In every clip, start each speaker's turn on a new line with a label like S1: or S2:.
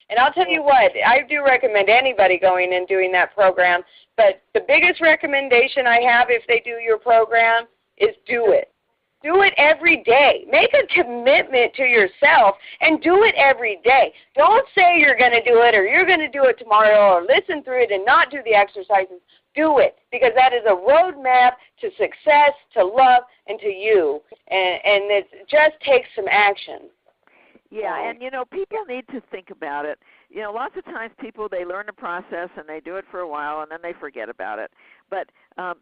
S1: And I'll tell you what, I do recommend anybody going and doing that program, but the biggest recommendation I have if they do your program is do it. Do it every day. Make a commitment to yourself and do it every day. Don't say you're going to do it or you're going to do it tomorrow or listen through it and not do the exercises. Do it, because that is a roadmap to success, to love, and to you. And it just takes some action.
S2: Yeah, and, people need to think about it. Lots of times people, they learn the process and they do it for a while and then they forget about it. But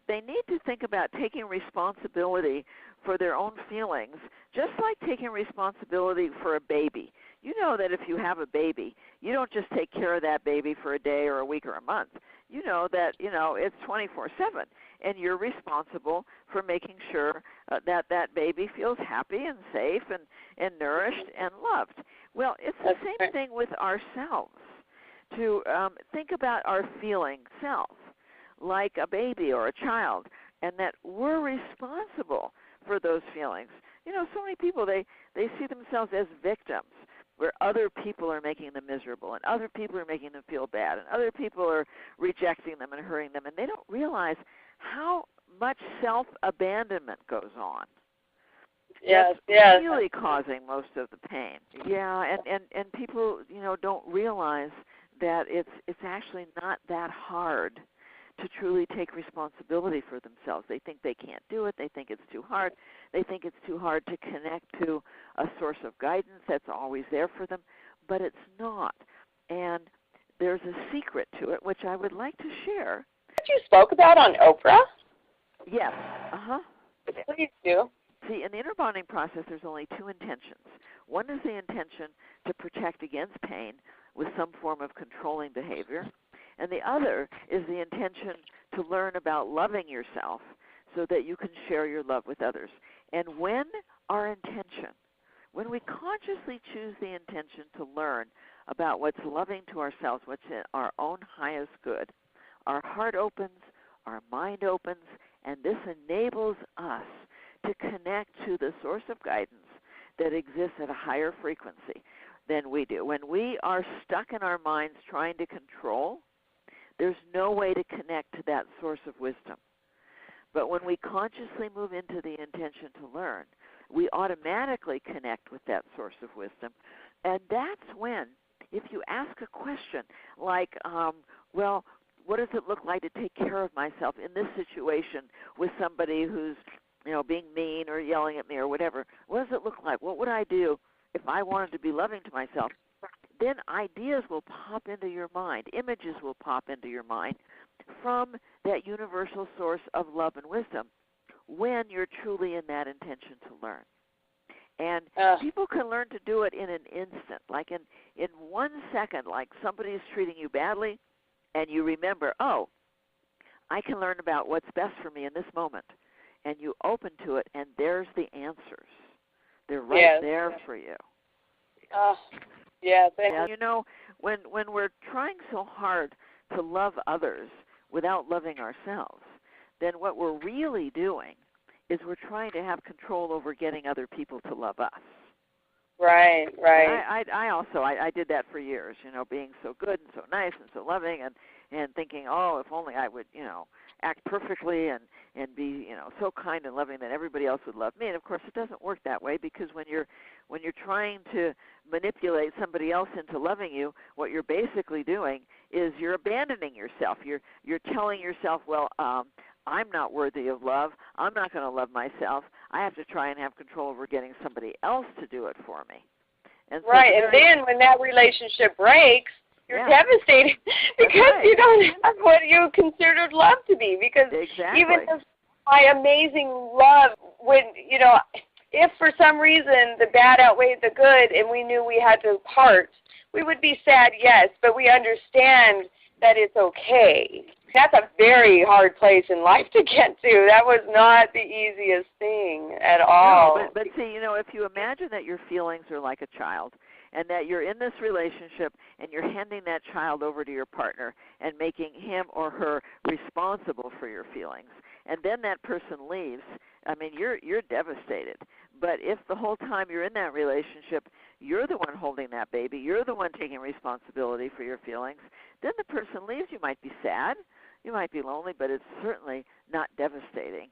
S2: they need to think about taking responsibility for their own feelings, just like taking responsibility for a baby. You know that if you have a baby, you don't just take care of that baby for a day or a week or a month. You know that, it's 24/7, and you're responsible for making sure that that baby feels happy and safe and nourished and loved. Well, it's the same thing with ourselves, to think about our feeling self like a baby or a child, and that we're responsible for those feelings. So many people, they see themselves as victims, where other people are making them miserable and other people are making them feel bad and other people are rejecting them and hurting them, and they don't realize how much self-abandonment goes on.
S1: Yes,
S2: That's really causing most of the pain. Yeah, and people, don't realize that it's actually not that hard to truly take responsibility for themselves. They think they can't do it. They think it's too hard. They think it's too hard to connect to a source of guidance that's always there for them, but it's not. And there's a secret to it, which I would like to share.
S1: What you spoke about on Oprah?
S2: Yes.
S1: Please do.
S2: See, in the inner bonding process, there's only two intentions. One is the intention to protect against pain with some form of controlling behavior, and the other is the intention to learn about loving yourself so that you can share your love with others. And when we consciously choose the intention to learn about what's loving to ourselves, what's in our own highest good, our heart opens, our mind opens, and this enables us to connect to the source of guidance that exists at a higher frequency than we do. When we are stuck in our minds trying to control, there's no way to connect to that source of wisdom. But when we consciously move into the intention to learn, we automatically connect with that source of wisdom. And that's when, if you ask a question like, well, what does it look like to take care of myself in this situation with somebody who's, being mean or yelling at me or whatever? What does it look like? What would I do if I wanted to be loving to myself? Then ideas will pop into your mind, images will pop into your mind from that universal source of love and wisdom when you're truly in that intention to learn. And people can learn to do it in an instant, like in 1 second, like somebody's treating you badly, and you remember, oh, I can learn about what's best for me in this moment. And you open to it, and there's the answers. They're right there for you.
S1: Yes.
S2: And, when we're trying so hard to love others without loving ourselves, then what we're really doing is we're trying to have control over getting other people to love us.
S1: Right.
S2: I did that for years, being so good and so nice and so loving and thinking, oh, if only I would, act perfectly and be, so kind and loving that everybody else would love me. And of course, it doesn't work that way, because when you're trying to manipulate somebody else into loving you, what you're basically doing is you're abandoning yourself. You're telling yourself, well, I'm not worthy of love. I'm not going to love myself. I have to try and have control over getting somebody else to do it for me. And so
S1: and then when that relationship breaks, you're devastated because you don't have what you considered love to be. Because even if my amazing love would, if for some reason the bad outweighed the good and we knew we had to part, we would be sad, yes, but we understand that it's okay. That's a very hard place in life to get to. That was not the easiest thing at all.
S2: No, but see, if you imagine that your feelings are like a child, and that you're in this relationship and you're handing that child over to your partner and making him or her responsible for your feelings, and then that person leaves, I mean, you're devastated. But if the whole time you're in that relationship, you're the one holding that baby, you're the one taking responsibility for your feelings, then the person leaves. You might be sad, you might be lonely, but it's certainly not devastating.